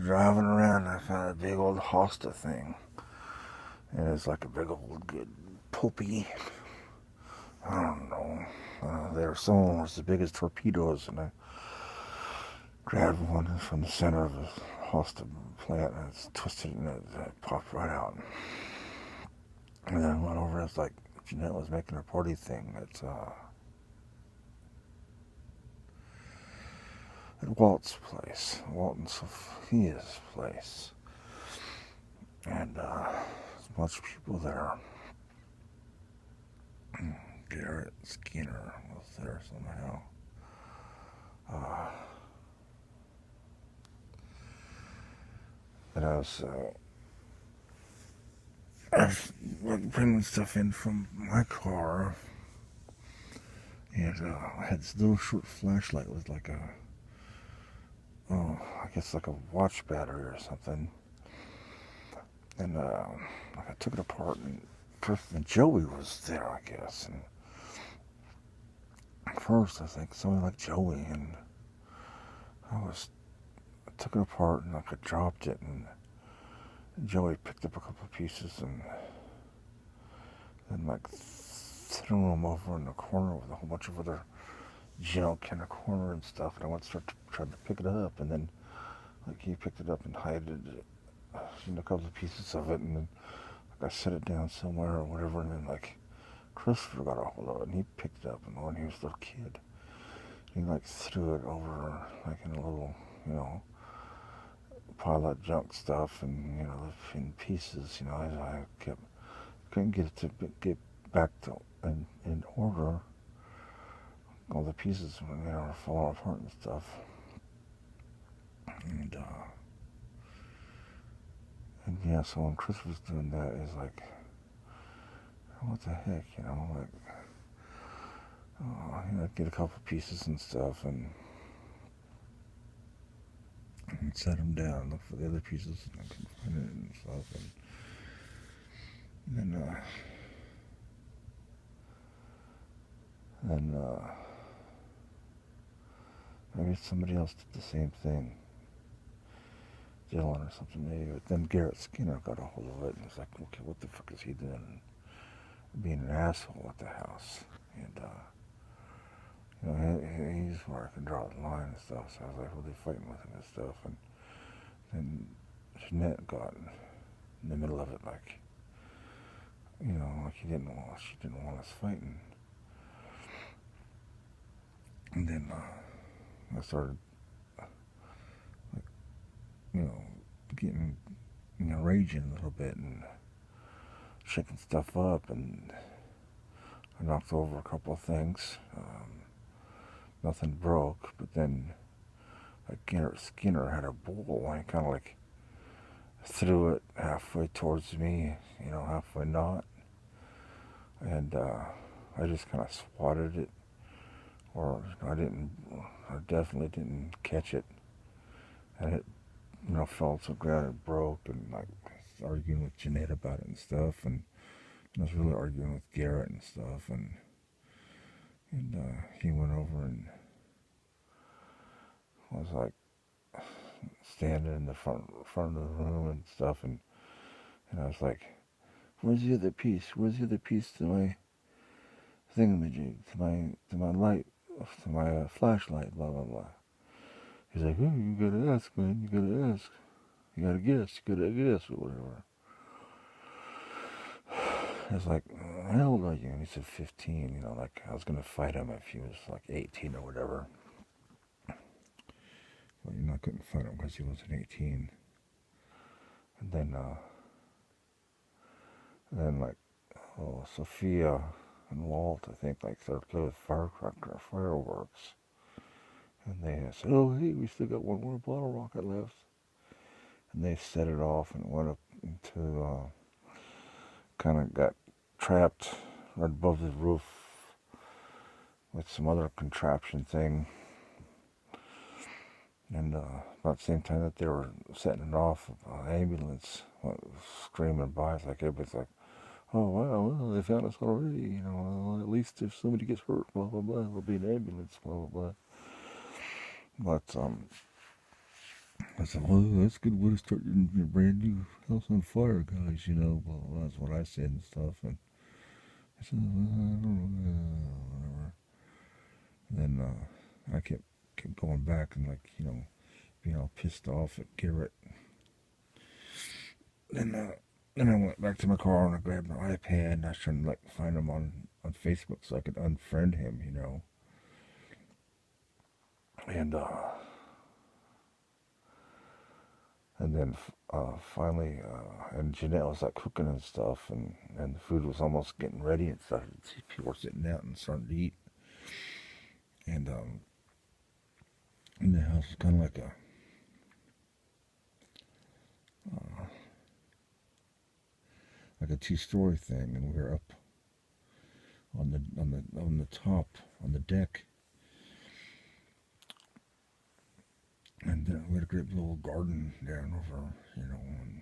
driving around, I found a big old hosta thing. And it's like a big old good pulpy, I don't know. There, some was as big as torpedoes, and I grabbed one from the center of the hosta plant, and it's twisted, and it popped right out. And then I went over, and it's like Jeanette was making her party thing. It's at Walt's place, Walt and Sophia's place, and there's a bunch of people there. Garrett Skinner was there somehow. And I was bringing stuff in from my car, and I had this little short flashlight with like I guess like a watch battery or something. And I took it apart, and Joey was there, I guess. And at first, I think somebody like Joey, and I took it apart, and I dropped it, and Joey picked up a couple of pieces and then like threw them over in the corner with a whole bunch of other junk in the corner and stuff. And I went to tried to pick it up, and then like he picked it up and hid it, a couple of pieces of it, and then like I set it down somewhere or whatever, and then like Christopher got a hold of it, and he picked it up, and when he was a little kid, he like threw it over like in a little, pile of junk stuff, and in pieces. I couldn't get it to get back to in order. All the pieces, were falling apart and stuff. And yeah, so when Chris was doing that, it's like, what the heck, like, I'd get a couple pieces and stuff, and set them down, look for the other pieces, and I couldn't find it and stuff, and then maybe somebody else did the same thing, Dylan or something maybe, but then Garrett Skinner got a hold of it, and it's like, okay, what the fuck is he doing? Being an asshole at the house, and he's where I can draw the line and stuff, so I was like really fighting with him and stuff, and then Jeanette got in the middle of it, like, like she didn't want us fighting, and then I started, like, getting, raging a little bit and shaking stuff up, and I knocked over a couple of things. Nothing broke, but then like Garrett Skinner had a bowl, and he kind of like threw it halfway towards me, halfway not, and I just kind of swatted it, or I definitely didn't catch it, and it, fell to the ground and broke, and like arguing with Jeanette about it and stuff, and I was really arguing with Garrett and stuff, and he went over and was like standing in the front of the room and stuff, and I was like, "Where's the other piece? Where's the other piece to my thingamajig, to my light, to my flashlight? Blah blah blah." He's like, "Oh, you gotta ask, man. You gotta ask. You gotta guess. You gotta guess, or whatever." I was like, "How old are you?" And he said 15. Like I was gonna fight him if he was like 18 or whatever. Well, I couldn't fight him because he wasn't 18. And then like, Sophia and Walt, I think, like started playing with fireworks. And they said, "Oh, hey, we still got one more bottle rocket left." And they set it off and went up into, kind of got trapped right above the roof with some other contraption thing. And about the same time that they were setting it off, an ambulance was screaming by. It's like everybody's like, "Oh wow, well they found us already. Well, at least if somebody gets hurt, blah blah blah, there'll be an ambulance, blah blah blah." But I said, well, that's a good way to start your brand new house on fire, guys, you know. Well, that's what I said and stuff. And I said, well, I don't know, whatever. And then I kept going back and, like, you know, being all pissed off at Garrett. Then I went back to my car and I grabbed my iPad and I was trying to, like, find him on Facebook so I could unfriend him, you know. And then finally, and Jeanette was like cooking and stuff, and the food was almost getting ready and stuff. People were sitting out and starting to eat, and the house was kind of like a two-story thing, and we were up on the top on the deck, and we had a great little garden down over, you know. And,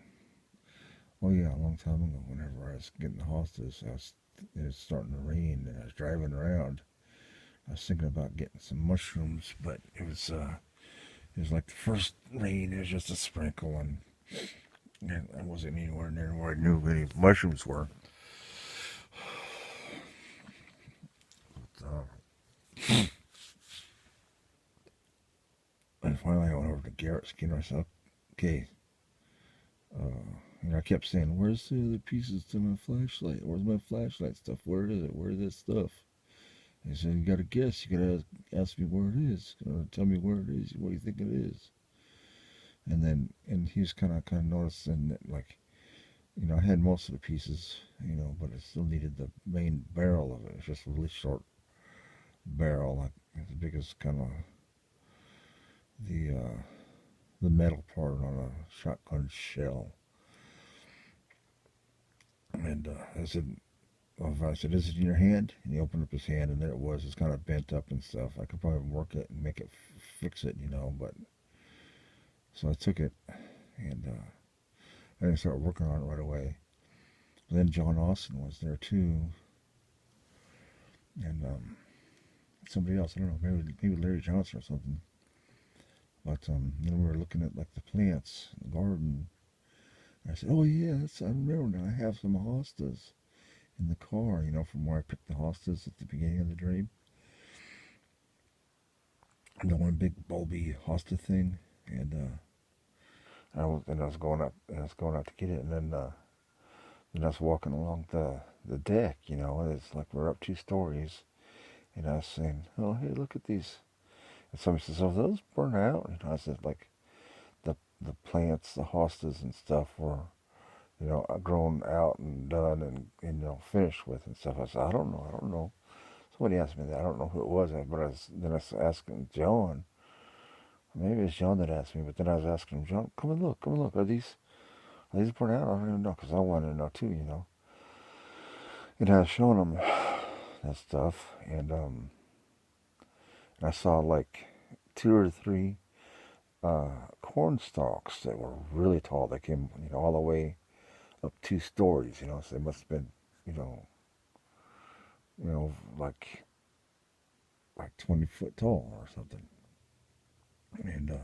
oh yeah, a long time ago, whenever I was getting the hostas, it was starting to rain, and I was driving around. I was thinking about getting some mushrooms, but it was like the first rain. It was just a sprinkle, and I wasn't anywhere near where I knew where any mushrooms were. But, and finally, I went over to Garrett Skinner. I said, "Okay." And I kept saying, "Where's the other pieces to my flashlight? Where's my flashlight stuff? Where is it? Where's this stuff?" He said, "You gotta guess. You gotta ask me where it is. Tell me where it is. What do you think it is?" And he was kind of noticing that, like, you know, I had most of the pieces, you know, but I still needed the main barrel of it. It's just a really short barrel, like as big as kind of the uh, the metal part on a shotgun shell. And I said, "Is it in your hand?" And he opened up his hand, and there it was. It's kind of bent up and stuff. I could probably work it and make it fix it, you know. But so I took it, and I didn't start working on it right away. But then John Austin was there too, and somebody else. I don't know, maybe Larry Johnson or something. But then we were looking at, like, the plants in the garden. I said, "Oh yeah, I remember now. I have some hostas in the car, you know, from where I picked the hostas at the beginning of the dream. The one big bulby hosta thing, and I was going out to get it, and then I was walking along the deck, you know, and it's like we're up 2 stories, and I was saying, "Oh hey, look at these." And somebody says, "Oh, those burn out." And I said, like, the plants, the hostas and stuff were, you know, grown out and done and you know, finished with and stuff. I said, I don't know. Somebody asked me that. I don't know who it was, but then I was asking John. Maybe it's John that asked me, but then I was asking him, "John, come and look. Are these burnt out?" I don't even know, because I wanted to know too, you know. And I was showing him that stuff, and I saw like 2 or 3 corn stalks that were really tall. They came, you know, all the way up 2 stories, you know. So they must have been, you know, you know, like 20 foot tall or something. And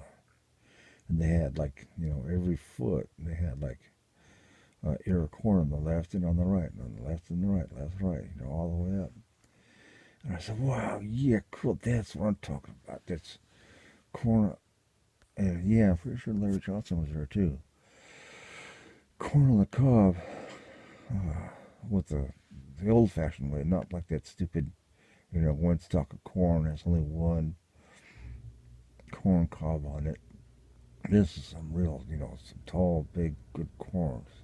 they had, like, you know, every foot they had like ear of corn on the left and on the right, and on the left and the right, left, right, you know, all the way up. And I said, "Wow, yeah, cool. That's what I'm talking about. That's corn." And yeah, I'm pretty sure Larry Johnson was there too. Corn on the cob, with the old-fashioned way, not like that stupid, you know, one stalk of corn. There's only one corn cob on it. This is some real, you know, some tall, big, good corns.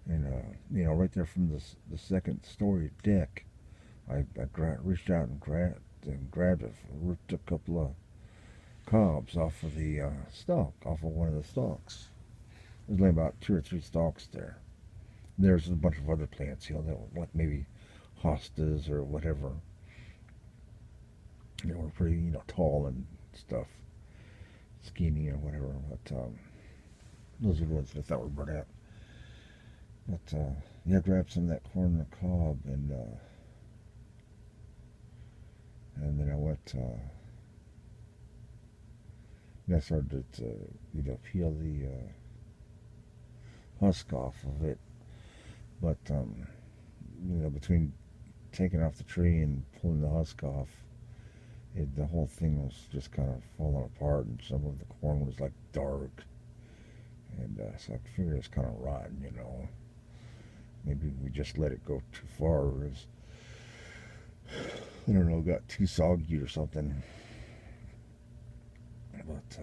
And you know, right there from the second story deck, I reached out and grabbed it, ripped a couple of cobs off of the stalk, off of one of the stalks. There's only about 2 or 3 stalks there. There's a bunch of other plants, you know, that were like maybe hostas or whatever. They were pretty, you know, tall and stuff, skinny or whatever. But those are the ones that I thought were burnt out. But yeah, I grabbed some of that corn on the cob, and then I went And I started to, peel the husk off of it. But, between taking off the tree and pulling the husk off, the whole thing was just kind of falling apart, and some of the corn was like dark. And so I figured it's kind of rotten. Maybe we just let it go too far, or I don't know, got too soggy or something. But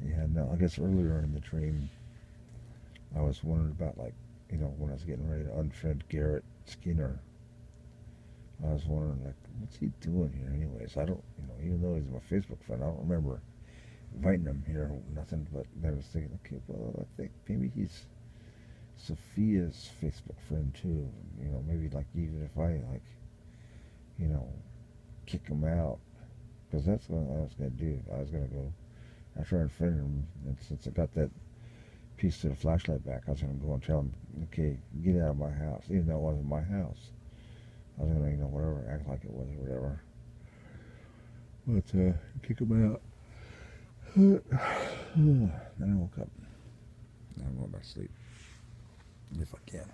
yeah, no, I guess earlier in the dream, I was wondering about, like, when I was getting ready to unfriend Garrett Skinner. I was wondering, like, what's he doing here anyways? I don't, even though he's my Facebook friend, I don't remember inviting him here or nothing. But then I was thinking, okay, well, I think maybe he's Sophia's Facebook friend too. Maybe, like, even if I, like, you know, kick him out, because that's what I was gonna do. I was gonna go after I unfriended him, and since I got that piece of the flashlight back, I was gonna go and tell him, okay, get out of my house, even though it wasn't my house. I was gonna, whatever, act like it was or whatever. But kick him out. Then I woke up. I'm going back to sleep if I can.